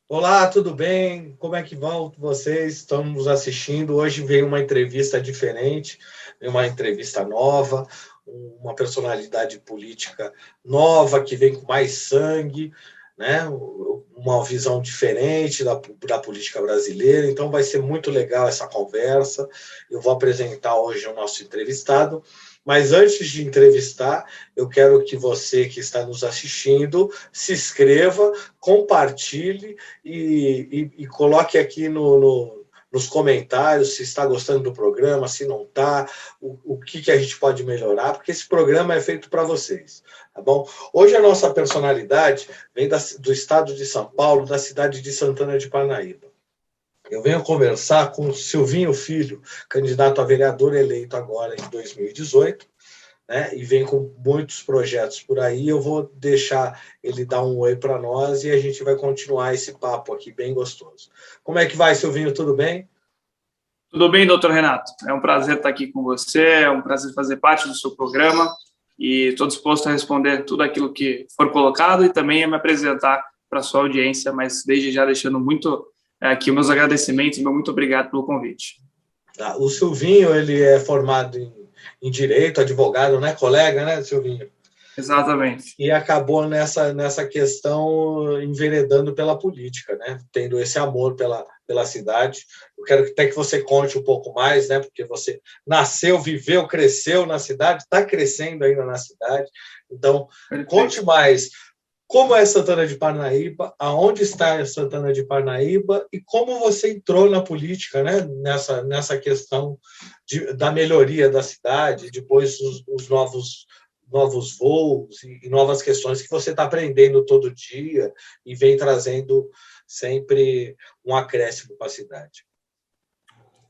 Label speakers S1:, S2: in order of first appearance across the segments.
S1: Olá, tudo bem? Como é que vão vocês? Estão nos assistindo. Hoje veio uma entrevista diferente, veio uma entrevista nova, uma personalidade política nova que vem com mais sangue, né? Uma visão diferente da política brasileira. Então vai ser muito legal essa conversa. Eu vou apresentar hoje o nosso entrevistado. Mas antes de entrevistar, eu quero que você que está nos assistindo se inscreva, compartilhe e coloque aqui nos comentários se está gostando do programa, se não está, o que a gente pode melhorar, porque esse programa é feito para vocês, tá bom? Hoje a nossa personalidade vem do estado de São Paulo, da cidade de Santana de Parnaíba. Eu venho conversar com o Silvinho Filho, candidato a vereador eleito agora em 2018, né? E vem com muitos projetos por aí. Eu vou deixar ele dar um oi para nós e a gente vai continuar esse papo aqui bem gostoso. Como é que vai, Silvinho? Tudo bem?
S2: Tudo bem, doutor Renato? É um prazer estar aqui com você, é um prazer fazer parte do seu programa e estou disposto a responder tudo aquilo que for colocado e também a me apresentar para a sua audiência, mas desde já deixando muito aqui meus agradecimentos e meu muito obrigado pelo convite.
S1: O Silvinho, ele é formado em Direito, advogado, né? Colega, né, Silvinho?
S2: Exatamente.
S1: E acabou nessa questão enveredando pela política, né? Tendo esse amor pela cidade. Eu quero até que você conte um pouco mais, né? Porque você nasceu, viveu, cresceu na cidade, está crescendo ainda na cidade. Então, conte mais. Como é Santana de Parnaíba? Aonde está Santana de Parnaíba? E como você entrou na política, né? Nessa questão da melhoria da cidade, depois os novos voos e novas questões que você está aprendendo todo dia e vem trazendo sempre um acréscimo para a cidade.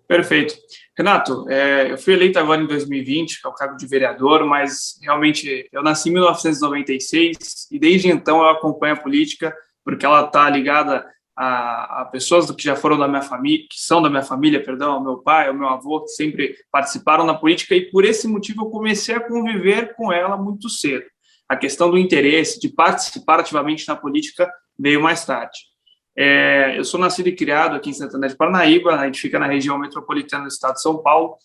S2: Perfeito. Renato, eu fui eleito agora em 2020, que é o cargo de vereador, mas realmente eu nasci em 1996 e desde então eu acompanho a política porque ela está ligada a pessoas que já foram da minha família, que são da minha família, perdão, ao meu pai, ao meu avô, que sempre participaram na política e por esse motivo eu comecei a conviver com ela muito cedo. A questão do interesse de participar ativamente na política veio mais tarde. Eu sou nascido e criado aqui em Santana de Parnaíba, a gente fica na região metropolitana do estado de São Paulo,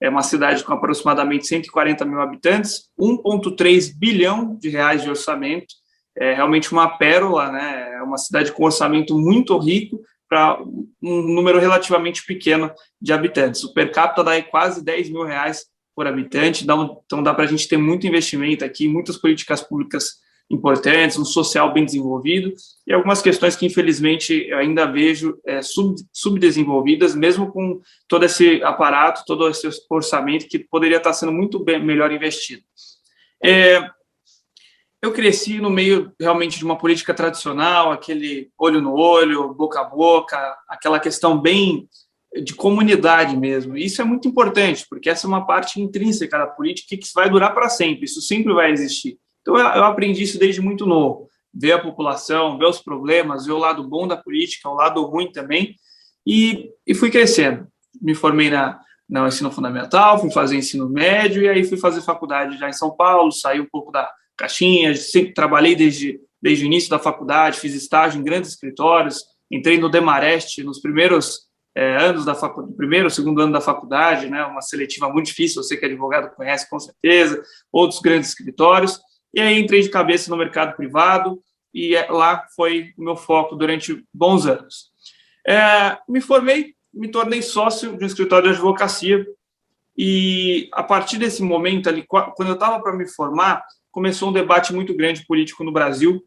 S2: é uma cidade com aproximadamente 140 mil habitantes, 1,3 bilhão de reais de orçamento, é realmente uma pérola, né? É uma cidade com orçamento muito rico para um número relativamente pequeno de habitantes. O per capita dá quase 10 mil reais por habitante, então dá para a gente ter muito investimento aqui, muitas políticas públicas importantes, um social bem desenvolvido e algumas questões que, infelizmente, eu ainda vejo subdesenvolvidas, mesmo com todo esse aparato, todo esse orçamento que poderia estar sendo muito melhor investido. Eu cresci no meio realmente de uma política tradicional, aquele olho no olho, boca a boca, aquela questão bem de comunidade mesmo. Isso é muito importante, porque essa é uma parte intrínseca da política que vai durar para sempre, isso sempre vai existir. Então, eu aprendi isso desde muito novo, ver a população, ver os problemas, ver o lado bom da política, o lado ruim também, e fui crescendo. Me formei no ensino fundamental, fui fazer ensino médio, e aí fui fazer faculdade já em São Paulo, saí um pouco da caixinha, sempre trabalhei desde o início da faculdade, fiz estágio em grandes escritórios, entrei no Demarest nos primeiros anos da faculdade, primeiro, segundo ano da faculdade, né, uma seletiva muito difícil, você que é advogado conhece com certeza, outros grandes escritórios, e aí entrei de cabeça no mercado privado, e lá foi o meu foco durante bons anos. Me formei, me tornei sócio de um escritório de advocacia, e a partir desse momento ali, quando eu estava para me formar, começou um debate muito grande político no Brasil,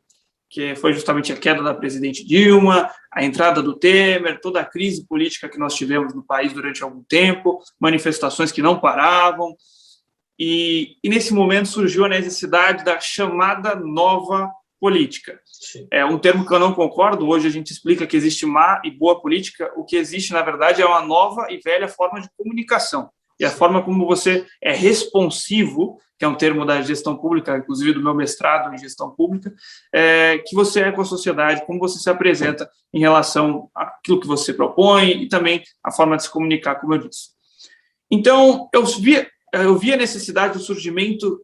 S2: que foi justamente a queda da presidente Dilma, a entrada do Temer, toda a crise política que nós tivemos no país durante algum tempo, manifestações que não paravam, e nesse momento surgiu a necessidade da chamada nova política. Sim. É um termo que eu não concordo, hoje a gente explica que existe má e boa política, o que existe, na verdade, é uma nova e velha forma de comunicação, e a forma como você é responsivo, que é um termo da gestão pública, inclusive do meu mestrado em gestão pública, que você é com a sociedade, como você se apresenta em relação àquilo que você propõe e também a forma de se comunicar, como eu disse. Então, eu vi a necessidade do surgimento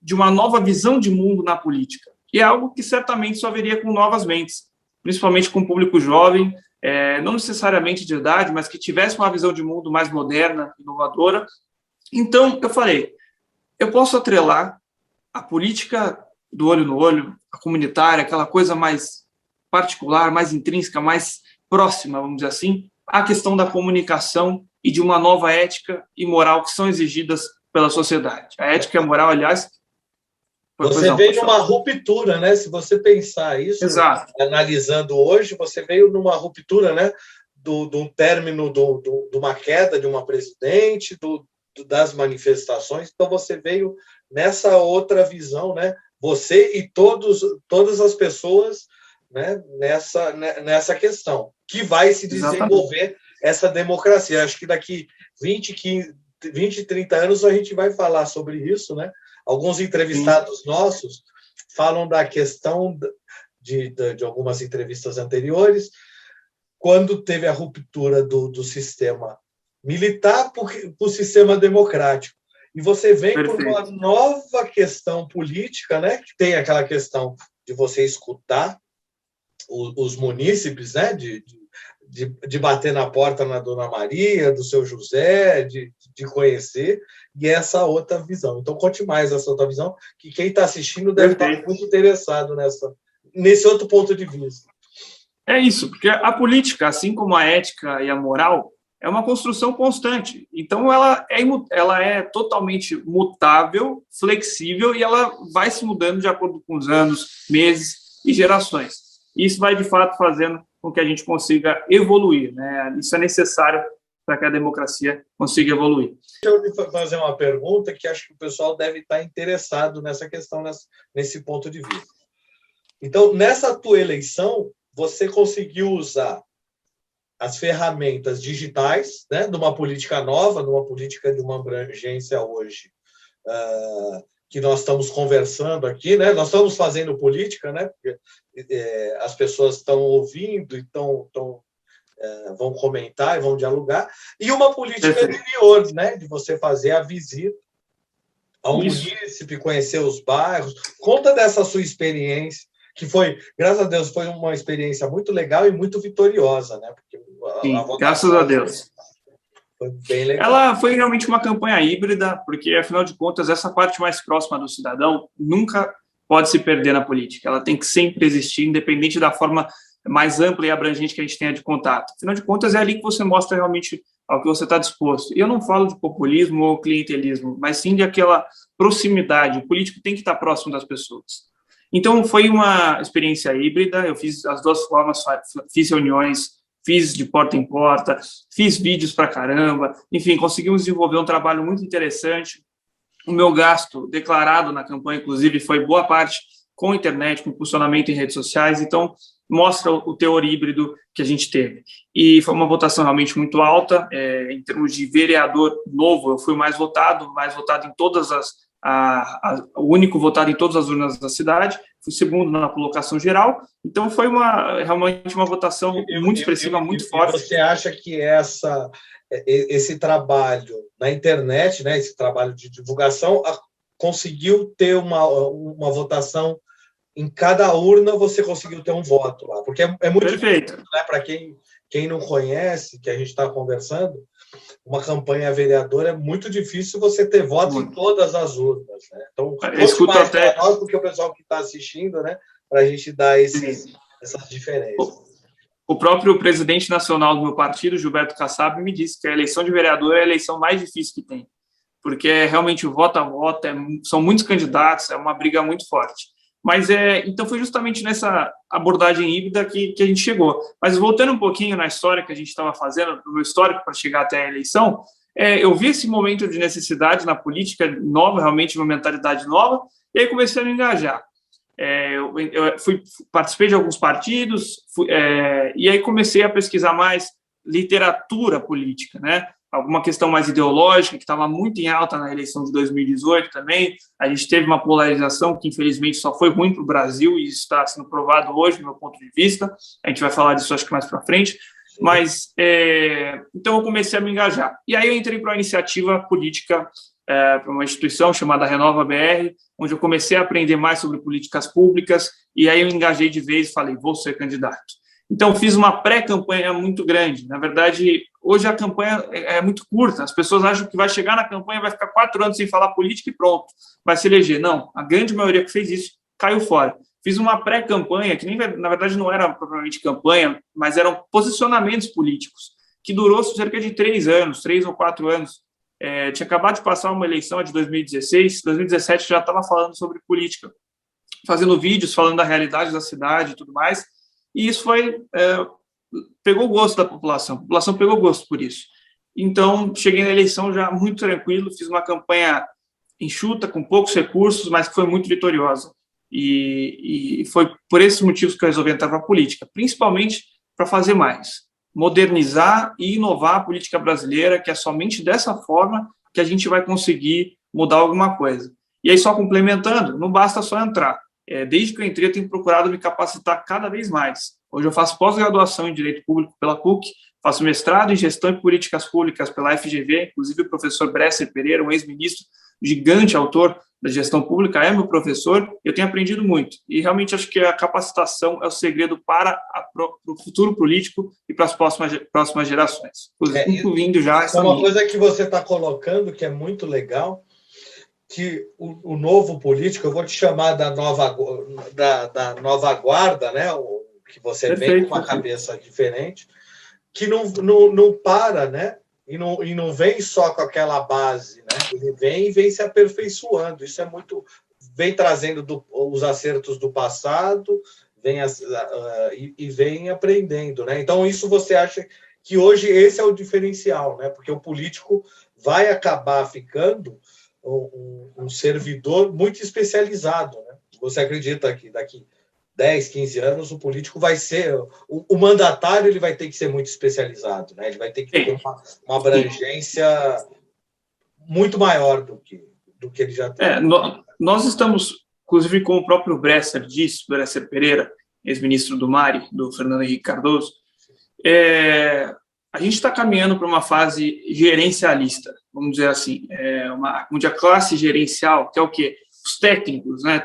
S2: de uma nova visão de mundo na política, e é algo que certamente só viria com novas mentes. principalmente com o público jovem, não necessariamente de idade, mas que tivesse uma visão de mundo mais moderna, inovadora. Então, eu falei, eu posso atrelar a política do olho no olho, a comunitária, aquela coisa mais particular, mais intrínseca, mais próxima, vamos dizer assim, à questão da comunicação e de uma nova ética e moral que são exigidas pela sociedade. A ética e a moral, aliás...
S1: Você veio numa ruptura, né? Se você pensar isso,
S2: exato,
S1: analisando hoje, você veio numa ruptura, né? Do término de uma queda de uma presidente, das manifestações. Então, você veio nessa outra visão, né? Você e todas as pessoas, né? Nessa questão, que vai se desenvolver exatamente essa democracia. Acho que daqui 20, 30 anos a gente vai falar sobre isso, né? Alguns entrevistados nossos falam da questão de algumas entrevistas anteriores, quando teve a ruptura do sistema militar para o sistema democrático. E você vem por uma nova questão política, né? Que tem aquela questão de você escutar os munícipes, né? De bater na porta na Dona Maria, do seu José, de conhecer, e essa outra visão. Então, conte mais essa outra visão, que quem está assistindo deve estar muito interessado nesse outro ponto de vista.
S2: É isso, porque a política, assim como a ética e a moral, é uma construção constante. Então, ela é totalmente mutável, flexível, e ela vai se mudando de acordo com os anos, meses e gerações. Isso vai, de fato, fazendo com que a gente consiga evoluir, né? Isso é necessário para que a democracia consiga evoluir.
S1: Deixa eu lhe fazer uma pergunta que acho que o pessoal deve estar interessado nessa questão, nesse ponto de vista. Então, nessa tua eleição, você conseguiu usar as ferramentas digitais, né, de uma política nova, de uma política de uma abrangência hoje, que nós estamos conversando aqui, né? Nós estamos fazendo política, né? Porque as pessoas estão ouvindo e vão comentar e vão dialogar, e uma política anterior, né? De você fazer a visita ao munícipe, conhecer os bairros. Conta dessa sua experiência, que foi, graças a Deus, foi uma experiência muito legal e muito vitoriosa, né? Porque
S2: graças a Deus.
S1: Foi bem legal.
S2: Ela foi realmente uma campanha híbrida, porque, afinal de contas, essa parte mais próxima do cidadão nunca pode se perder na política. Ela tem que sempre existir, independente da forma mais ampla e abrangente que a gente tenha de contato. Afinal de contas, é ali que você mostra realmente ao que você está disposto. E eu não falo de populismo ou clientelismo, mas sim de aquela proximidade. O político tem que estar próximo das pessoas. Então, foi uma experiência híbrida. Eu fiz as duas formas, fiz reuniões, fiz de porta em porta, fiz vídeos pra caramba, enfim, conseguimos desenvolver um trabalho muito interessante. O meu gasto declarado na campanha, inclusive, foi boa parte com internet, com impulsionamento em redes sociais, então mostra o teor híbrido que a gente teve. E foi uma votação realmente muito alta, em termos de vereador novo, eu fui o mais votado em todas o único votado em todas as urnas da cidade, fui segundo na colocação geral, então foi realmente uma votação muito expressiva, muito forte.
S1: Você acha que esse trabalho na internet, né, esse trabalho de divulgação, conseguiu ter uma votação em cada urna, você conseguiu ter um voto lá? Porque é muito
S2: perfeito,
S1: difícil, né, para quem não conhece, que a gente está conversando, uma campanha vereadora, é muito difícil você ter votos em todas as urnas, né? Então,
S2: escuto até
S1: nós, porque o pessoal que está assistindo, né, para a gente dar essas diferenças.
S2: O próprio presidente nacional do meu partido, Gilberto Kassab, me disse que a eleição de vereador é a eleição mais difícil que tem, porque realmente o voto a voto, são muitos candidatos, é uma briga muito forte. Mas então foi justamente nessa abordagem híbrida que a gente chegou. Mas voltando um pouquinho na história que a gente estava fazendo, no meu histórico para chegar até a eleição, eu vi esse momento de necessidade na política nova, realmente uma mentalidade nova, e aí comecei a me engajar. Participei de alguns partidos, e aí comecei a pesquisar mais literatura política, né? Alguma questão mais ideológica, que estava muito em alta na eleição de 2018 também. A gente teve uma polarização que, infelizmente, só foi ruim para o Brasil, e isso está sendo provado hoje, do meu ponto de vista. A gente vai falar disso, acho que mais para frente. Mas, então, eu comecei a me engajar. E aí eu entrei para a iniciativa política para uma instituição chamada Renova BR, onde eu comecei a aprender mais sobre políticas públicas, e aí eu engajei de vez e falei, vou ser candidato. Então, fiz uma pré-campanha muito grande. Na verdade, hoje a campanha é muito curta. As pessoas acham que vai chegar na campanha, vai ficar 4 anos sem falar política e pronto, vai se eleger. Não, a grande maioria que fez isso caiu fora. Fiz uma pré-campanha, que nem, na verdade não era propriamente campanha, mas eram posicionamentos políticos, que durou cerca de 3 anos, 3 ou 4 anos. Tinha acabado de passar uma eleição de 2016, 2017 já estava falando sobre política, fazendo vídeos, falando da realidade da cidade e tudo mais, e isso pegou o gosto da população, a população pegou gosto por isso. Então, cheguei na eleição já muito tranquilo, fiz uma campanha enxuta, com poucos recursos, mas que foi muito vitoriosa. E foi por esses motivos que eu resolvi entrar para a política, principalmente para fazer mais, modernizar e inovar a política brasileira, que é somente dessa forma que a gente vai conseguir mudar alguma coisa. E aí, só complementando, não basta só entrar. Desde que eu entrei, eu tenho procurado me capacitar cada vez mais. Hoje eu faço pós-graduação em Direito Público pela PUC, faço mestrado em Gestão e Políticas Públicas pela FGV, inclusive o professor Bresser Pereira, um ex-ministro, gigante autor da gestão pública, é meu professor, eu tenho aprendido muito. E realmente acho que a capacitação é o segredo para o futuro político e para as próximas gerações. Incluindo já essa
S1: uma coisa que você está colocando, que é muito legal, que o novo político, eu vou te chamar da nova guarda, né? Que você
S2: Perfeito,
S1: vem com uma cabeça diferente, que não para, né? E não vem só com aquela base, né? Ele vem se aperfeiçoando. Isso é muito... Vem trazendo os acertos do passado, vem aprendendo, né? Então, isso você acha que hoje esse é o diferencial, né? Porque o político vai acabar ficando um servidor muito especializado, né? Você acredita que daqui 10, 15 anos o político vai ser... O mandatário ele vai ter que ser muito especializado, né? Ele vai ter que ter uma abrangência muito maior do que ele já tem.
S2: Nós estamos, inclusive, como o próprio Bresser Pereira, ex-ministro do MARI, do Fernando Henrique Cardoso, a gente está caminhando para uma fase gerencialista, vamos dizer assim, onde a classe gerencial, que é o quê? Os técnicos, né?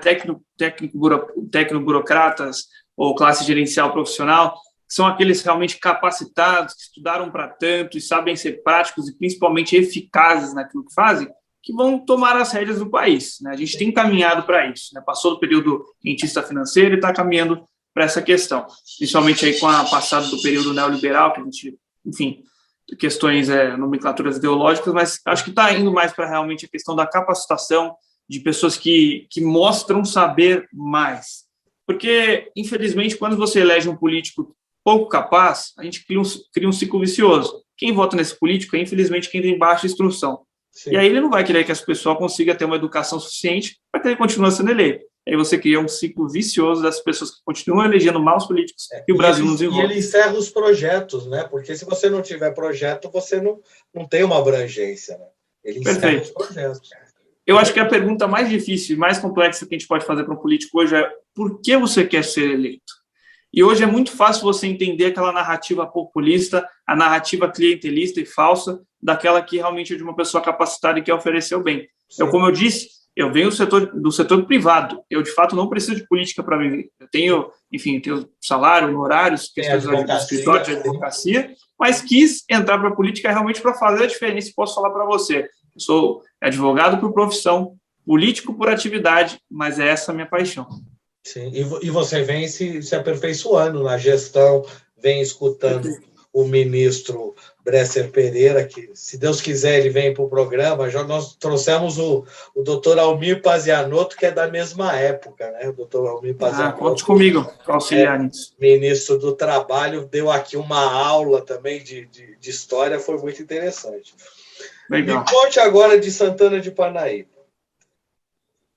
S2: Tecno-burocratas ou classe gerencial profissional, que são aqueles realmente capacitados, que estudaram para tanto e sabem ser práticos e principalmente eficazes naquilo que fazem, que vão tomar as rédeas do país, né? A gente tem caminhado para isso, né? Passou do período rentista financeiro e está caminhando para essa questão, principalmente aí com a passada do período neoliberal, que a gente, enfim, questões, nomenclaturas ideológicas, mas acho que está indo mais para realmente a questão da capacitação de pessoas que mostram saber mais. Porque, infelizmente, quando você elege um político pouco capaz, a gente cria um ciclo vicioso. Quem vota nesse político é, infelizmente, quem tem baixa instrução. Sim. E aí ele não vai querer que essa pessoa consiga ter uma educação suficiente para que ele continue sendo eleito. Aí você cria um ciclo vicioso das pessoas que continuam elegendo maus políticos e o Brasil não desenvolve.
S1: E ele encerra os projetos, né? Porque se você não tiver projeto, você não tem uma abrangência, né? Ele encerra os projetos.
S2: Eu acho que a pergunta mais difícil e mais complexa que a gente pode fazer para um político hoje é por que você quer ser eleito? E hoje é muito fácil você entender aquela narrativa populista, a narrativa clientelista e falsa, daquela que realmente é de uma pessoa capacitada e quer oferecer o bem. Como eu disse, eu venho do setor privado. Eu, de fato, não preciso de política para viver. Eu tenho salário, honorários, questões do escritório de advocacia, mas quis entrar para a política realmente para fazer a diferença. E posso falar para você, eu sou advogado por profissão, político por atividade, mas é essa a minha paixão.
S1: Sim, e você vem se aperfeiçoando na gestão, vem escutando o ministro Bresser Pereira, que, se Deus quiser, ele vem para o programa. Já nós trouxemos o doutor Almir Pazianotto, que é da mesma época, né? O doutor Almir Pazianotto.
S2: Conte comigo para auxiliar nisso.
S1: Ministro do Trabalho, deu aqui uma aula também de história, foi muito interessante.
S2: Legal.
S1: Me conte agora de Santana de Parnaíba.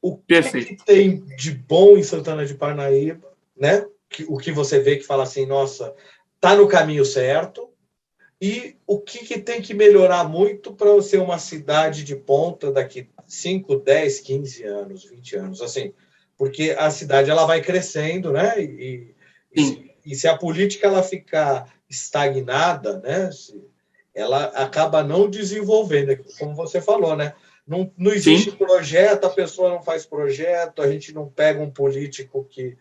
S1: O que tem de bom em Santana de Parnaíba, né? O que você vê que fala assim, nossa, tá no caminho certo, e o que tem que melhorar muito para ser uma cidade de ponta daqui 5, 10, 15 anos, 20 anos, assim, porque a cidade ela vai crescendo, né? E se a política ela ficar estagnada, né? Ela acaba não desenvolvendo, como você falou, né? Não existe projeto, a pessoa não faz projeto, a gente não pega um político que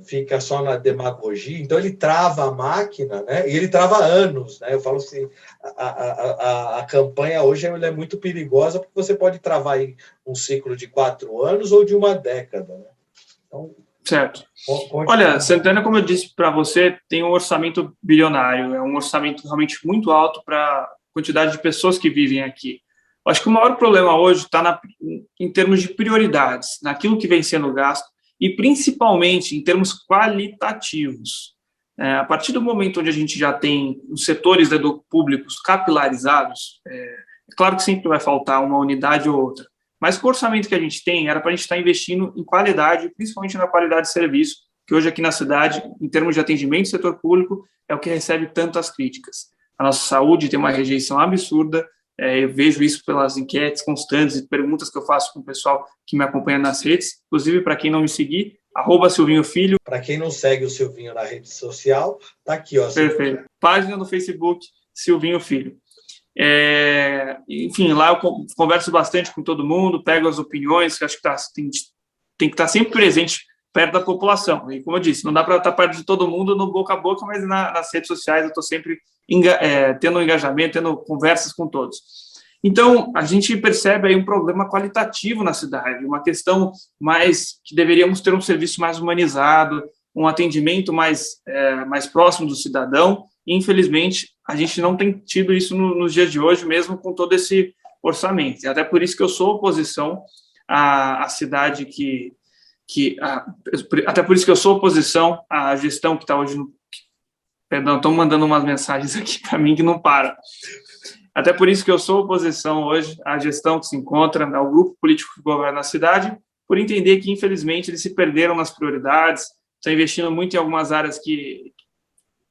S1: fica só na demagogia, então ele trava a máquina, né? E ele trava anos, né? Eu falo assim, a campanha hoje ela é muito perigosa porque você pode travar aí um ciclo de 4 anos ou de uma década, né? Então,
S2: certo. Olha, Santana, como eu disse para você, tem um orçamento bilionário, é um orçamento realmente muito alto para a quantidade de pessoas que vivem aqui. Eu acho que o maior problema hoje está em termos de prioridades, naquilo que vem sendo gasto, e principalmente em termos qualitativos. A partir do momento onde a gente já tem os setores públicos capilarizados, é claro que sempre vai faltar uma unidade ou outra, mas com o orçamento que a gente tem, era para a gente estar investindo em qualidade, principalmente na qualidade de serviço, que hoje aqui na cidade, em termos de atendimento do setor público, é o que recebe tantas críticas. A nossa saúde tem uma rejeição absurda, eu vejo isso pelas enquetes constantes e perguntas que eu faço com o pessoal que me acompanha nas redes. Inclusive, para quem não me seguir, @SilvinhoFilho.
S1: Para quem não segue o Silvinho na rede social, tá aqui, ó.
S2: Perfeito. Página no Facebook, Silvinho Filho. Enfim, lá eu converso bastante com todo mundo, pego as opiniões, que acho que tem que estar sempre presente perto da população. E, como eu disse, não dá para estar perto de todo mundo no boca a boca, mas nas redes sociais eu estou sempre tendo um engajamento, tendo conversas com todos. Então, a gente percebe aí um problema qualitativo na cidade, uma questão mais que deveríamos ter um serviço mais humanizado, um atendimento mais próximo do cidadão. E, infelizmente, a gente não tem tido isso nos dias de hoje, mesmo com todo esse orçamento. E até por isso que eu sou oposição à cidade até por isso que eu sou oposição à gestão que está hoje no... Perdão, estão mandando umas mensagens aqui para mim que não param. Até por isso que eu sou oposição hoje à gestão que se encontra, ao grupo político que governa a cidade, por entender que, infelizmente, eles se perderam nas prioridades, estão investindo muito em algumas áreas que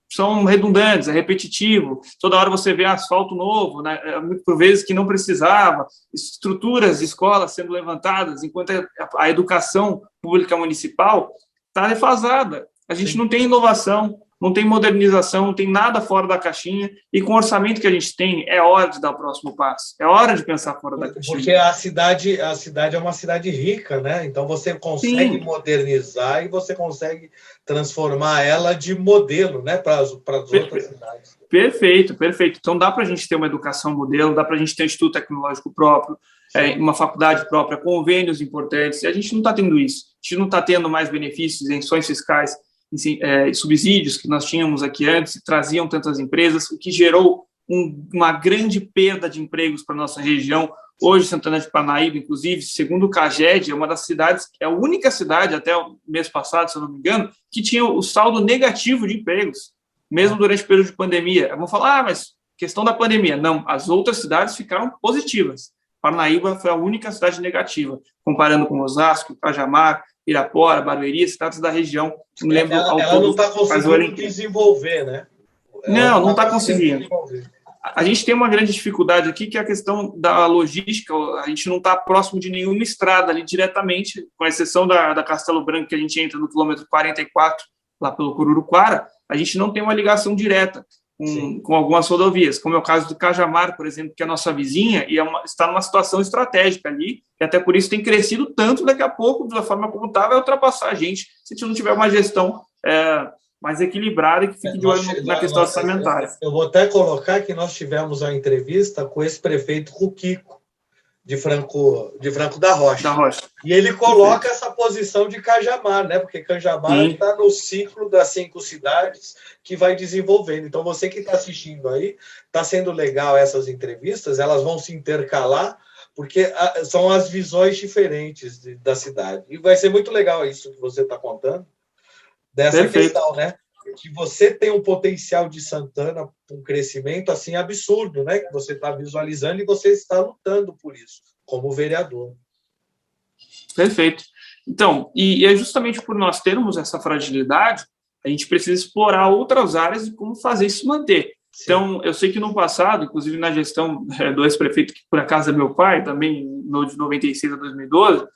S2: são redundantes, é repetitivo, toda hora você vê asfalto novo, né, por vezes que não precisava, estruturas de escolas sendo levantadas, enquanto a educação pública municipal está defasada. A gente não tem inovação, não tem modernização, não tem nada fora da caixinha, e com o orçamento que a gente tem, é hora de dar o próximo passo, é hora de pensar fora da caixinha.
S1: Porque a cidade é uma cidade rica, né? Então você consegue modernizar e você consegue transformar ela de modelo, né, para as outras cidades.
S2: Perfeito. Então dá para a gente ter uma educação modelo, dá para a gente ter um instituto tecnológico próprio, uma faculdade própria, convênios importantes, e a gente não está tendo isso. A gente não está tendo mais benefícios, isenções fiscais, subsídios que nós tínhamos aqui antes, que traziam tantas empresas, o que gerou uma grande perda de empregos para a nossa região. Hoje, Santana de Parnaíba, inclusive, segundo o CAGED, é uma das cidades, é a única cidade, até o mês passado, se eu não me engano, que tinha o saldo negativo de empregos, mesmo durante o período de pandemia. Vão falar, mas questão da pandemia. Não, as outras cidades ficaram positivas. Parnaíba foi a única cidade negativa, comparando com Osasco, Cajamar, Pirapora, Barueri, cidades da região.
S1: Ela não está conseguindo desenvolver, né?
S2: Não está conseguindo. A gente tem uma grande dificuldade aqui, que é a questão da logística. A gente não está próximo de nenhuma estrada ali diretamente, com exceção da Castelo Branco, que a gente entra no quilômetro 44, lá pelo Cururuquara, a gente não tem uma ligação direta com algumas rodovias, como é o caso do Cajamar, por exemplo, que é a nossa vizinha, e está numa situação estratégica ali, e até por isso tem crescido tanto, daqui a pouco, da forma como está, vai ultrapassar a gente, se a gente não tiver uma gestão mais equilibrada e que fique de olho na questão orçamentária.
S1: Eu vou até colocar que nós tivemos a entrevista com esse prefeito Ruquico, de Franco da Rocha. E ele coloca essa posição de Cajamar, né? Porque Cajamar está no ciclo das 5 cidades que vai desenvolvendo. Então, você que está assistindo aí, está sendo legal essas entrevistas, elas vão se intercalar, porque são as visões diferentes da cidade. E vai ser muito legal isso que você está contando, dessa questão, né? Que você tem um potencial de Santana, um crescimento assim absurdo, né? Que você está visualizando e você está lutando por isso, como vereador.
S2: Perfeito. Então, e é justamente por nós termos essa fragilidade, a gente precisa explorar outras áreas e como fazer isso manter. Sim. Então, eu sei que no passado, inclusive na gestão do ex-prefeito, que por acaso é meu pai, também de 96 a 2012,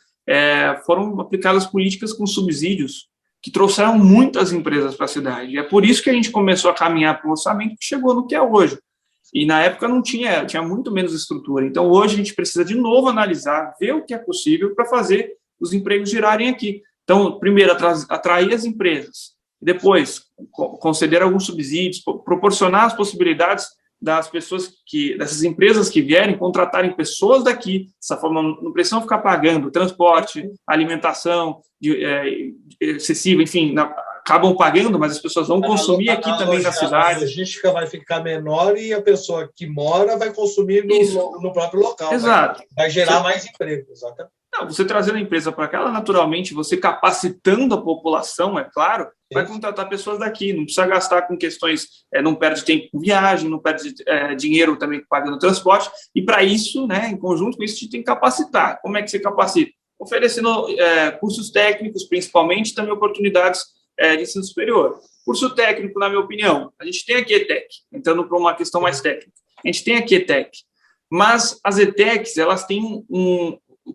S2: foram aplicadas políticas com subsídios que trouxeram muitas empresas para a cidade. É por isso que a gente começou a caminhar para o orçamento que chegou no que é hoje. E na época não tinha muito menos estrutura. Então, hoje a gente precisa de novo analisar, ver o que é possível para fazer os empregos girarem aqui. Então, primeiro, atrair as empresas, depois, conceder alguns subsídios, proporcionar as possibilidades das pessoas dessas empresas que vierem, contratarem pessoas daqui, dessa forma não precisam ficar pagando transporte, alimentação excessiva, enfim, acabam pagando, mas as pessoas vão consumir aqui também na cidade. A
S1: logística vai ficar menor e a pessoa que mora vai consumir no próprio local.
S2: Exato.
S1: Vai gerar mais emprego, exatamente.
S2: Não, você trazendo a empresa para cá, ela, naturalmente, você capacitando a população, é claro, vai contratar pessoas daqui, não precisa gastar com questões, não perde tempo com viagem, não perde dinheiro também pagando transporte, e para isso, né, em conjunto com isso, a gente tem que capacitar. Como é que você capacita? Oferecendo cursos técnicos, principalmente, também oportunidades de ensino superior. Curso técnico, na minha opinião, a gente tem aqui ETEC, entrando para uma questão mais técnica, a gente tem aqui ETEC, mas as ETECs, elas têm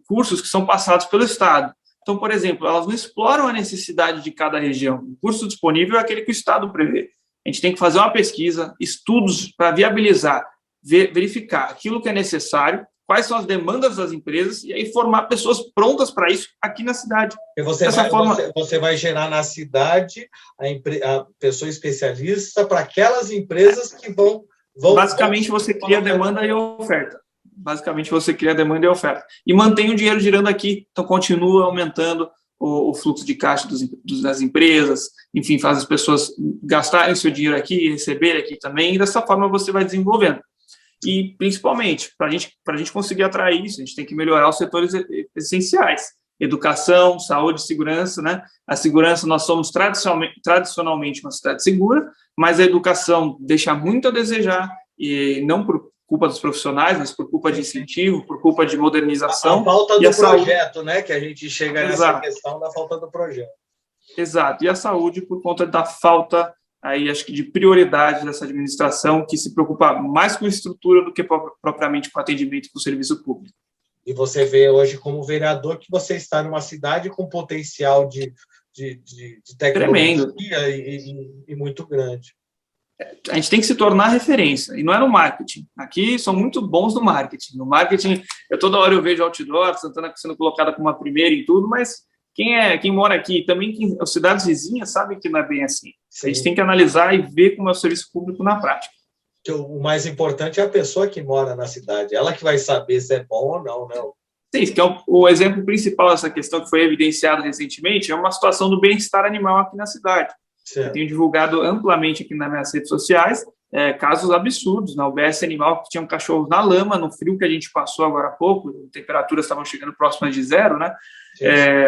S2: cursos que são passados pelo Estado. Então, por exemplo, elas não exploram a necessidade de cada região. O curso disponível é aquele que o Estado prevê. A gente tem que fazer uma pesquisa, estudos para viabilizar, verificar aquilo que é necessário, quais são as demandas das empresas e aí formar pessoas prontas para isso aqui na cidade.
S1: E você vai gerar na cidade a pessoa especialista para aquelas empresas que vão...
S2: Basicamente, você cria demanda e oferta. Basicamente, você cria demanda e oferta. E mantém o dinheiro girando aqui. Então, continua aumentando o fluxo de caixa das empresas, enfim, faz as pessoas gastarem o seu dinheiro aqui, receberem aqui também, e dessa forma você vai desenvolvendo. E, principalmente, para a gente conseguir atrair isso, a gente tem que melhorar os setores essenciais. Educação, saúde, segurança, né? A segurança, nós somos tradicionalmente uma cidade segura, mas a educação deixa muito a desejar, e não por culpa dos profissionais, mas por culpa de incentivo, por culpa de modernização.
S1: A falta do projeto, né? Que a gente chega nessa questão da falta do projeto.
S2: Exato. E a saúde por conta da falta, aí acho que de prioridade dessa administração, que se preocupa mais com estrutura do que propriamente com atendimento com o serviço público.
S1: E você vê hoje como vereador que você está numa cidade com potencial de tecnologia e muito grande.
S2: A gente tem que se tornar referência, e não é no marketing. Aqui são muito bons no marketing. No marketing, toda hora eu vejo outdoor, Santana sendo colocada como a primeira em tudo, mas quem mora aqui, também as cidades vizinhas sabem que não é bem assim. Sim. A gente tem que analisar e ver como é o serviço público na prática.
S1: O mais importante é a pessoa que mora na cidade, ela que vai saber se é bom ou não, né?
S2: Sim, que é o exemplo principal dessa questão que foi evidenciado recentemente, é uma situação do bem-estar animal aqui na cidade. Eu tenho divulgado amplamente aqui nas minhas redes sociais casos absurdos. Na UBS Animal, que tinha um cachorro na lama, no frio que a gente passou agora há pouco, temperaturas estavam chegando próximas de zero, né?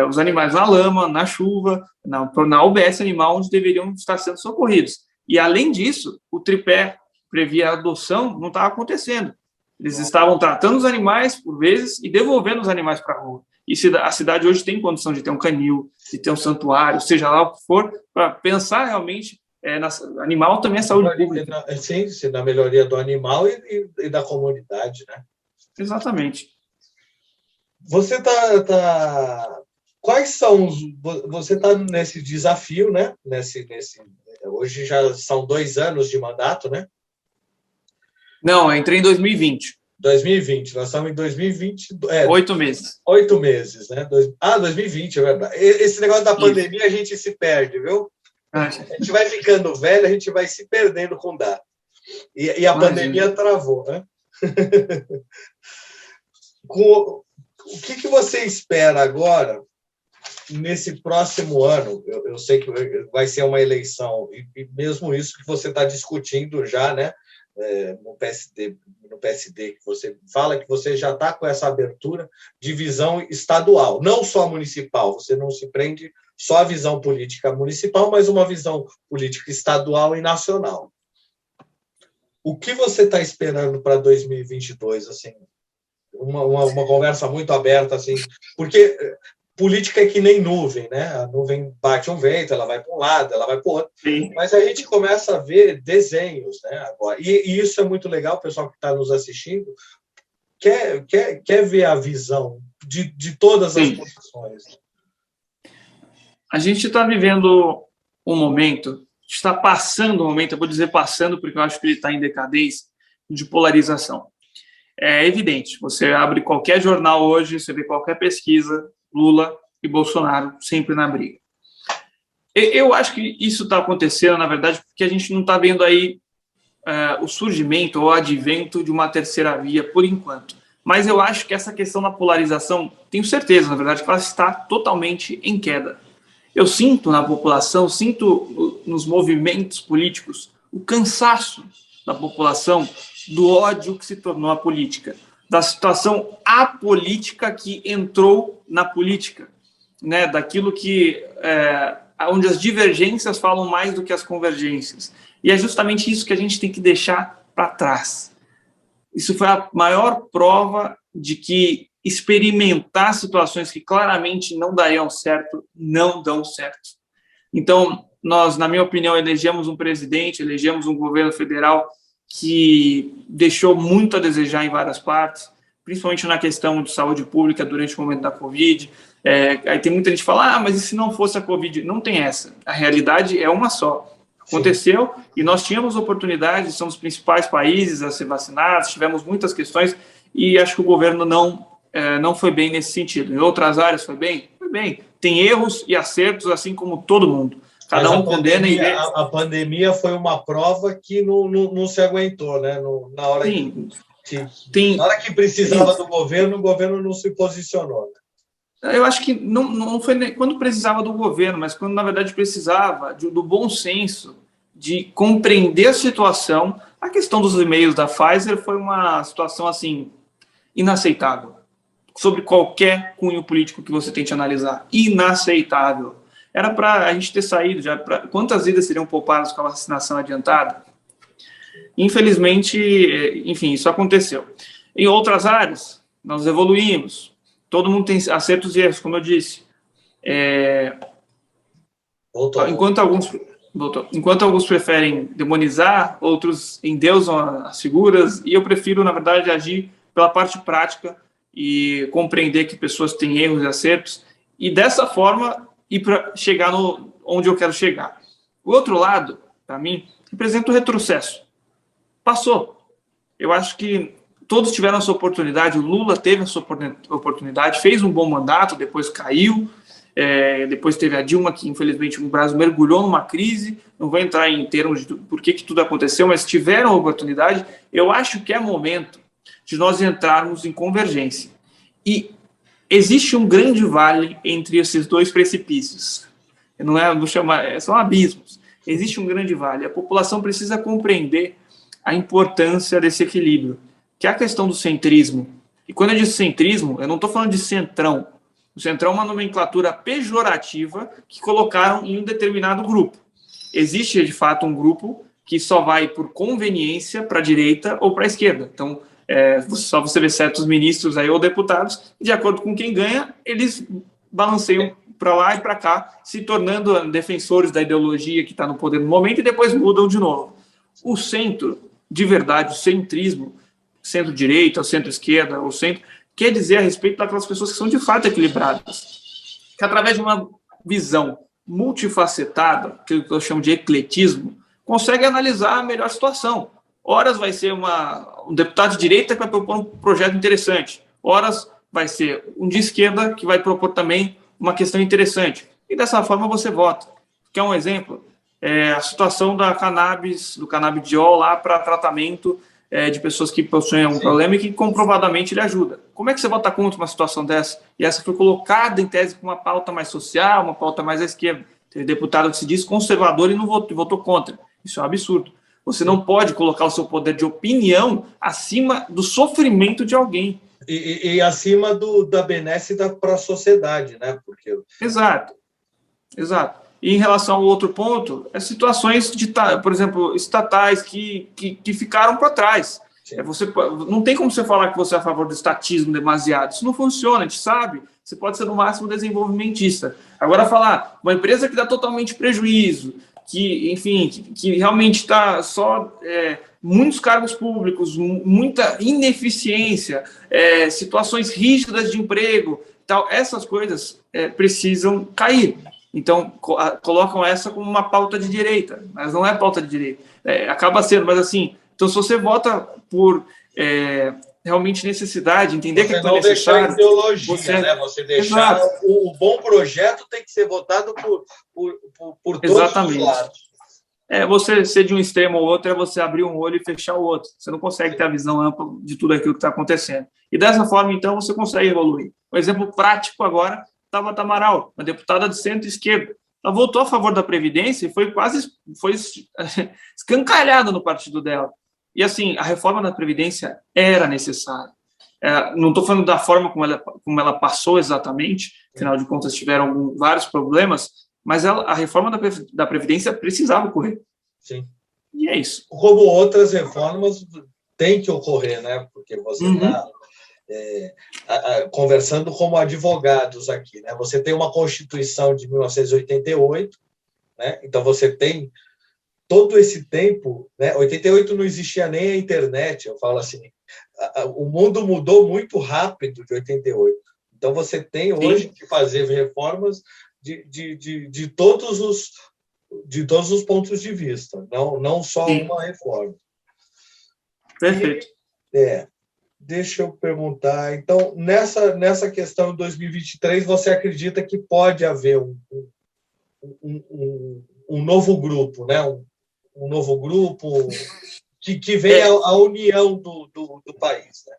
S2: Os animais na lama, na chuva, na UBS Animal, onde deveriam estar sendo socorridos. E, além disso, o tripé previa a adoção não estava acontecendo. Eles estavam tratando os animais, por vezes, e devolvendo os animais para a rua. E a cidade hoje tem condição de ter um canil, de ter um santuário, seja lá o que for, para pensar realmente animal também é saúde pública.
S1: Sim, na melhoria do animal e da comunidade, né?
S2: Exatamente.
S1: Você quais são você está nesse desafio, né? Hoje já são 2 anos de mandato, né?
S2: Não, eu entrei em 2020.
S1: 2020, nós estamos em 2020.
S2: 8 meses.
S1: 8 meses, né? 2020, é verdade. Esse negócio da pandemia a gente se perde, viu? A gente vai ficando velho, a gente vai se perdendo com data. E a pandemia travou, né? O que você espera agora, nesse próximo ano? Eu sei que vai ser uma eleição, e mesmo isso que você está discutindo já, né? No PSD, que você fala que você já está com essa abertura de visão estadual, não só municipal, você não se prende só à visão política municipal, mas uma visão política estadual e nacional. O que você está esperando para 2022? Assim, uma conversa muito aberta, assim, porque política é que nem nuvem, né? A nuvem bate um vento, ela vai para um lado, ela vai para o outro. Sim. Mas a gente começa a ver desenhos, né? Agora. E isso é muito legal, o pessoal que está nos assistindo quer ver a visão de todas as posições.
S2: A gente está vivendo um momento, está passando um momento, eu vou dizer passando porque eu acho que ele está em decadência, de polarização. É evidente, você abre qualquer jornal hoje, você vê qualquer pesquisa, Lula e Bolsonaro sempre na briga. Eu acho que isso está acontecendo, na verdade, porque a gente não está vendo aí o surgimento ou o advento de uma terceira via por enquanto. Mas eu acho que essa questão da polarização, tenho certeza, na verdade, que ela está totalmente em queda. Eu sinto na população, sinto nos movimentos políticos o cansaço da população do ódio que se tornou a política, da situação apolítica que entrou na política, né? Daquilo que onde as divergências falam mais do que as convergências. E é justamente isso que a gente tem que deixar para trás. Isso foi a maior prova de que experimentar situações que claramente não dariam certo, não dão certo. Então, nós, na minha opinião, elegemos um presidente, elegemos um governo federal que deixou muito a desejar em várias partes, principalmente na questão de saúde pública durante o momento da Covid. Aí tem muita gente que fala, mas e se não fosse a Covid? Não tem essa. A realidade é uma só. Aconteceu. Sim. E nós tínhamos oportunidades, somos os principais países a ser vacinados, tivemos muitas questões e acho que o governo não foi bem nesse sentido. Em outras áreas foi bem? Foi bem. Tem erros e acertos, assim como todo mundo. Cada um condena e vê.
S1: A pandemia foi uma prova que não se aguentou, né? Na hora na hora que precisava do governo, o governo não se posicionou.
S2: Eu acho que não foi quando precisava do governo, mas quando, na verdade, precisava do bom senso, de compreender a situação. A questão dos e-mails da Pfizer foi uma situação, assim, inaceitável. Sobre qualquer cunho político que você tente analisar. Inaceitável. Era para a gente ter saído já. Quantas vidas seriam poupadas com a vacinação adiantada? Infelizmente, enfim, isso aconteceu. Em outras áreas, nós evoluímos. Todo mundo tem acertos e erros, como eu disse. Enquanto alguns preferem demonizar, outros endeusam as figuras, e eu prefiro, na verdade, agir pela parte prática e compreender que pessoas têm erros e acertos, e dessa forma ir para chegar onde eu quero chegar. O outro lado, para mim, representa o retrocesso. Passou. Eu acho que todos tiveram a sua oportunidade, o Lula teve a sua oportunidade, fez um bom mandato, depois caiu, depois teve a Dilma, que infelizmente o Brasil mergulhou numa crise, não vou entrar em termos de por que tudo aconteceu, mas tiveram a oportunidade. Eu acho que é momento de nós entrarmos em convergência. E existe um grande vale entre esses dois precipícios. Vou chamar, são abismos. Existe um grande vale. A população precisa compreender a importância desse equilíbrio, que é a questão do centrismo. E quando eu digo centrismo, eu não estou falando de centrão. O centrão é uma nomenclatura pejorativa que colocaram em um determinado grupo. Existe, de fato, um grupo que só vai por conveniência para a direita ou para a esquerda. Então, só você vê certos ministros aí ou deputados, de acordo com quem ganha, eles balanceiam para lá e para cá, se tornando defensores da ideologia que está no poder no momento e depois mudam de novo. O centro, de verdade, o centrismo, centro-direita, ou centro-esquerda, ou centro, quer dizer a respeito daquelas pessoas que são de fato equilibradas, que através de uma visão multifacetada, que eu chamo de ecletismo, consegue analisar a melhor situação. Horas vai ser um deputado de direita que vai propor um projeto interessante, horas vai ser um de esquerda que vai propor também uma questão interessante. E dessa forma você vota. Quer um exemplo? A situação do canabidiol lá para tratamento de pessoas que possuem algum problema e que comprovadamente ele ajuda. Como é que você vota contra uma situação dessa? E essa foi colocada em tese com uma pauta mais social, uma pauta mais à esquerda. Teve deputado que se diz conservador e não votou contra. Isso é um absurdo. Você não pode colocar o seu poder de opinião acima do sofrimento de alguém.
S1: E acima da benesse para a sociedade, né? Porque... Exato.
S2: E em relação ao outro ponto, situações por exemplo, estatais que ficaram para trás. Não tem como você falar que você é a favor do estatismo demasiado. Isso não funciona, a gente sabe. Você pode ser, no máximo, desenvolvimentista. Agora, falar uma empresa que dá totalmente prejuízo, que realmente está só muitos cargos públicos, muita ineficiência, situações rígidas de emprego, tal, essas coisas precisam cair. Então, colocam essa como uma pauta de direita, mas não é pauta de direita. Acaba sendo, mas assim, Então, se você vota por realmente necessidade, entender que aquilo é
S1: necessário... Você não deixar ideologia,
S2: você...
S1: né? Você deixar o bom projeto tem que ser votado por todos
S2: Exatamente.
S1: os lados.
S2: Você ser de um extremo ao outro é você abrir um olho e fechar o outro. Você não consegue ter a visão ampla de tudo aquilo que está acontecendo. E dessa forma, então, você consegue evoluir. Um exemplo prático agora, Tabata Amaral, uma deputada de centro-esquerda. Ela votou a favor da Previdência e foi escancalhada no partido dela. E, assim, a reforma da Previdência era necessária. Não estou falando da forma como ela passou exatamente, afinal de contas tiveram vários problemas, mas a reforma da Previdência precisava ocorrer.
S1: Sim.
S2: E é isso.
S1: Como outras reformas têm que ocorrer, né? Porque você está conversando como advogados aqui, né? Você tem uma Constituição de 1988, né? Então você tem todo esse tempo, né? 88 não existia nem a internet, eu falo assim. O mundo mudou muito rápido de 88. Então você tem hoje que fazer reformas de todos os pontos de vista, não só uma reforma.
S2: Perfeito.
S1: Deixa eu perguntar, então, nessa questão de 2023, você acredita que pode haver um novo grupo, né? Um novo grupo que venha a união do país, né?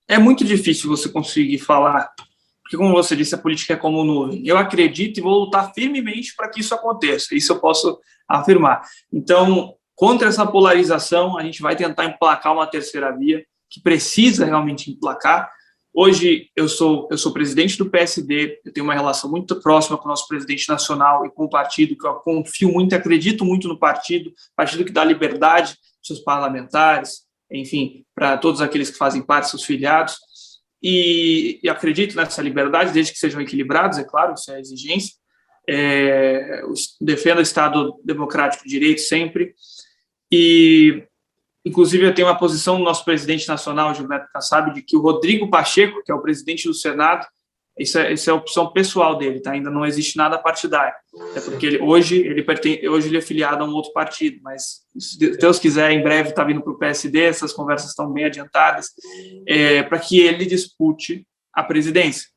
S2: É muito difícil você conseguir falar, porque, como você disse, a política é como nuvem. Eu acredito e vou lutar firmemente para que isso aconteça. Isso eu posso afirmar. Então, contra essa polarização, a gente vai tentar emplacar uma terceira via, que precisa realmente emplacar. Hoje, eu sou presidente do PSD, eu tenho uma relação muito próxima com o nosso presidente nacional e com o partido, que eu confio muito, acredito muito no partido que dá liberdade aos seus parlamentares, enfim, para todos aqueles que fazem parte, seus filiados. E acredito nessa liberdade, desde que sejam equilibrados, é claro, isso é a exigência. Defendo o Estado democrático de direito sempre. E, inclusive, eu tenho uma posição do nosso presidente nacional, Gilberto Kassab, de que o Rodrigo Pacheco, que é o presidente do Senado, isso é a opção pessoal dele, tá? Ainda não existe nada partidário. É porque hoje ele é filiado a um outro partido, mas, se Deus quiser, em breve está vindo para o PSD, essas conversas estão bem adiantadas, para que ele dispute a presidência.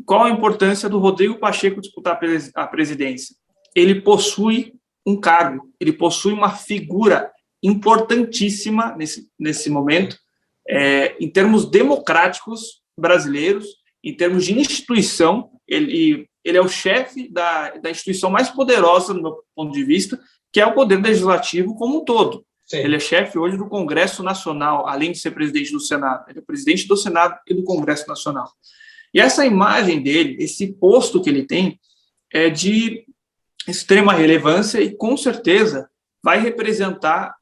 S2: Qual a importância do Rodrigo Pacheco disputar a presidência? Ele possui um cargo, ele possui uma figura importantíssima nesse momento, em termos democráticos brasileiros, em termos de instituição. Ele é o chefe da instituição mais poderosa, do meu ponto de vista, que é o Poder Legislativo como um todo. Sim. Ele é chefe hoje do Congresso Nacional, além de ser presidente do Senado. Ele é presidente do Senado e do Congresso Nacional. E essa imagem dele, esse posto que ele tem, é de extrema relevância e, com certeza, vai representar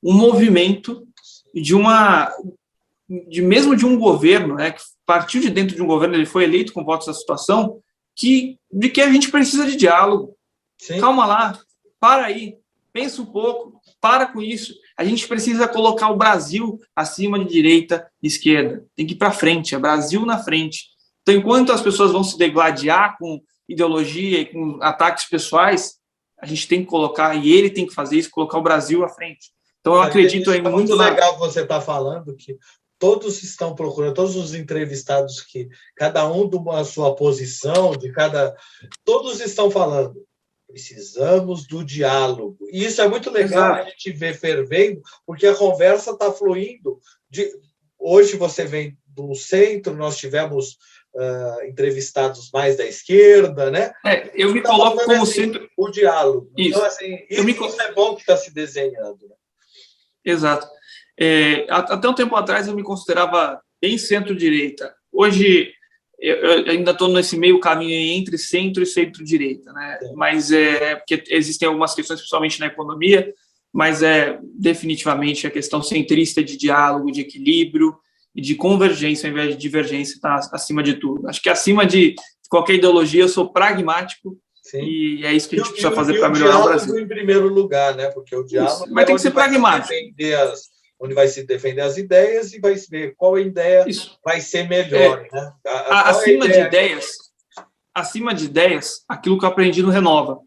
S2: um movimento mesmo de um governo, né, que partiu de dentro de um governo, ele foi eleito com votos da situação, de que a gente precisa de diálogo. Sim. Calma lá, para aí, pensa um pouco, para com isso. A gente precisa colocar o Brasil acima de direita e esquerda. Tem que ir para frente, é Brasil na frente. Então, enquanto as pessoas vão se degladiar com ideologia e com ataques pessoais, a gente tem que colocar, e ele tem que fazer isso, colocar o Brasil à frente. Então, eu acredito
S1: aí muito legal que você está falando, que todos estão procurando, todos os entrevistados, que cada um de uma sua posição, todos estão falando, precisamos do diálogo. E isso é muito legal. Exato. A gente ver fervendo, porque a conversa está fluindo. Hoje você vem do centro, nós tivemos entrevistados mais da esquerda, né?
S2: Eu me coloco como centro.
S1: O diálogo.
S2: Isso.
S1: Então, assim, isso é bom que está se desenhando. Né?
S2: Exato. Até um tempo atrás eu me considerava bem centro-direita. Hoje eu ainda estou nesse meio caminho entre centro e centro-direita, né? Mas porque existem algumas questões, principalmente na economia, mas definitivamente a questão centrista de diálogo, de equilíbrio e de convergência ao invés de divergência está acima de tudo. Acho que acima de qualquer ideologia eu sou pragmático. Sim. E é isso que a gente precisa fazer para melhorar o Brasil.
S1: Em primeiro lugar, né? Porque o diálogo
S2: mas tem que ser pragmático.
S1: Onde vai se defender as ideias e vai se ver qual ideia vai ser melhor. Né?
S2: Acima de ideias, aquilo que eu aprendi no Renova,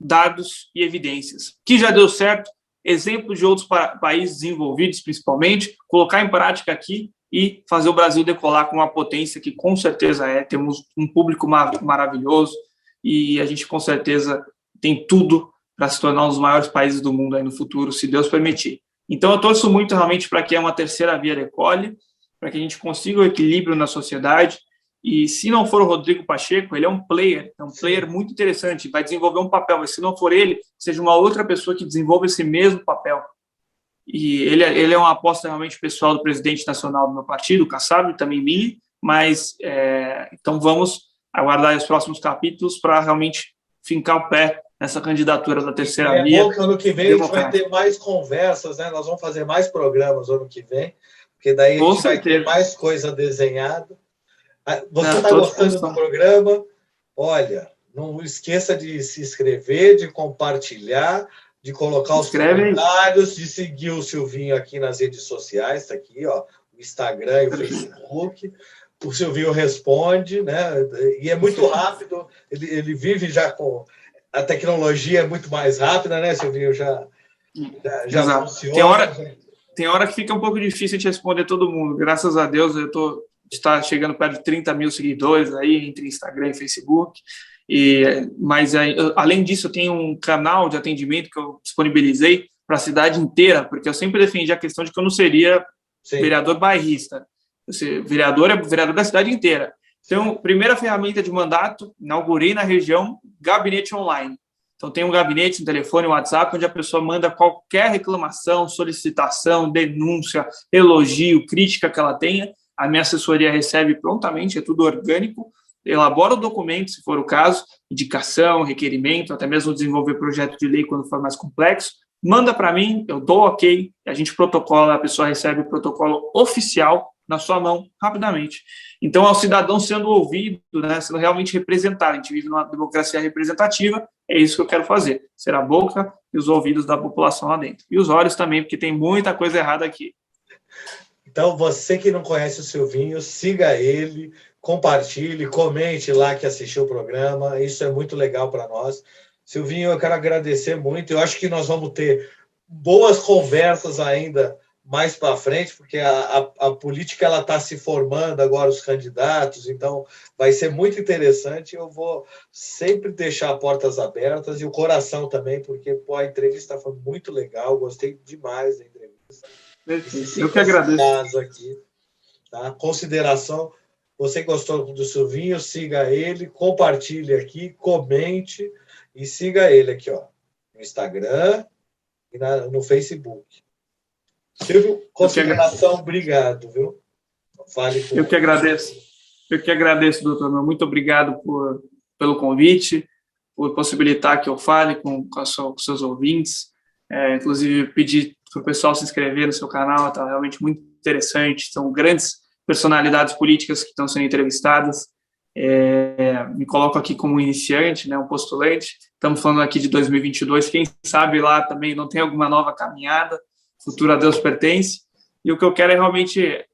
S2: dados e evidências. Que já deu certo, exemplos de outros países desenvolvidos, principalmente, colocar em prática aqui e fazer o Brasil decolar com uma potência que com certeza é. Temos um público maravilhoso e a gente com certeza tem tudo para se tornar um dos maiores países do mundo aí no futuro, se Deus permitir. Então, eu torço muito realmente para que uma terceira via decole, para que a gente consiga o equilíbrio na sociedade. E se não for o Rodrigo Pacheco, ele é um player muito interessante, vai desenvolver um papel, mas se não for ele, seja uma outra pessoa que desenvolva esse mesmo papel. E ele é uma aposta realmente pessoal do presidente nacional do meu partido, o Kassab, e também minha, mas então vamos aguardar os próximos capítulos para realmente fincar o pé nessa candidatura da terceira via.
S1: É bom que ano que vem a gente vai ter mais conversas, né? Nós vamos fazer mais programas ano que vem, porque daí a gente vai ter mais coisa desenhada. Você está gostando do programa? Olha, não esqueça de se inscrever, de compartilhar, de colocar os comentários, de seguir o Silvinho aqui nas redes sociais, está aqui, ó, o Instagram e o Facebook. O Silvinho responde, né? E é muito rápido, ele vive já com... A tecnologia é muito mais rápida, né, Silvinho? Já funciona.
S2: Tem hora que fica um pouco difícil de responder todo mundo. Graças a Deus, eu está chegando perto de 30 mil seguidores aí entre Instagram e Facebook. Mas, além disso, eu tenho um canal de atendimento que eu disponibilizei para a cidade inteira, porque eu sempre defendi a questão de que eu não seria vereador bairrista. Vereador é vereador da cidade inteira. Então, primeira ferramenta de mandato, inaugurei na região, gabinete online. Então, tem um gabinete, um telefone, um WhatsApp, onde a pessoa manda qualquer reclamação, solicitação, denúncia, elogio, crítica que ela tenha. A minha assessoria recebe prontamente, é tudo orgânico, elabora o documento, se for o caso, indicação, requerimento, até mesmo desenvolver projeto de lei quando for mais complexo, manda para mim, eu dou ok, a gente protocola, a pessoa recebe o protocolo oficial na sua mão, rapidamente. Então, é o cidadão sendo ouvido, né, sendo realmente representado. A gente vive numa democracia representativa, é isso que eu quero fazer, ser a boca e os ouvidos da população lá dentro. E os olhos também, porque tem muita coisa errada aqui.
S1: Então, você que não conhece o Silvinho, siga ele, compartilhe, comente lá que assistiu o programa, isso é muito legal para nós. Silvinho, eu quero agradecer muito, eu acho que nós vamos ter boas conversas ainda mais para frente, porque a política ela está se formando agora, os candidatos, então vai ser muito interessante. Eu vou sempre deixar portas abertas e o coração também, porque a entrevista foi muito legal, gostei demais da entrevista.
S2: Eu que agradeço.
S1: Aqui, tá? Consideração, você gostou do Silvinho, siga ele, compartilhe aqui, comente e siga ele aqui, ó, no Instagram e no Facebook. Silvio, consideração, obrigado, viu? Fale com
S2: Eu que agradeço, doutor. Muito obrigado pelo convite, por possibilitar que eu fale com os seus ouvintes. Inclusive, pedir para o pessoal se inscrever no seu canal, está realmente muito interessante. São grandes personalidades políticas que estão sendo entrevistadas. Me coloco aqui como iniciante, né, um postulante. Estamos falando aqui de 2022. Quem sabe lá também não tem alguma nova caminhada. Futuro a Deus pertence, e o que eu quero é realmente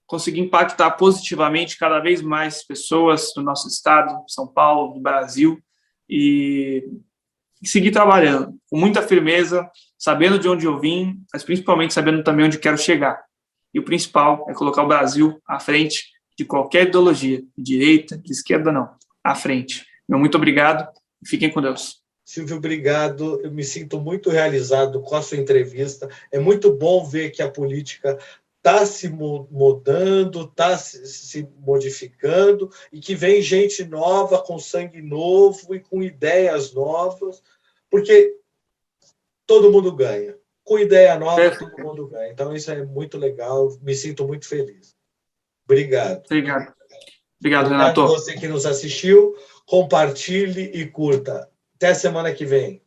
S2: conseguir impactar positivamente cada vez mais pessoas do nosso estado, São Paulo, do Brasil, e seguir trabalhando com muita firmeza, sabendo de onde eu vim, mas principalmente sabendo também onde quero chegar. E o principal é colocar o Brasil à frente de qualquer ideologia, de direita, de esquerda, não, à frente. Muito obrigado e fiquem com Deus.
S1: Silvio, obrigado. Eu me sinto muito realizado com a sua entrevista. É muito bom ver que a política está se mudando, está se modificando e que vem gente nova, com sangue novo e com ideias novas, porque todo mundo ganha. Com ideia nova, todo mundo ganha. Então, isso é muito legal. Me sinto muito feliz. Obrigado.
S2: Obrigado, Renato.
S1: Você que nos assistiu, compartilhe e curta. Até a semana que vem.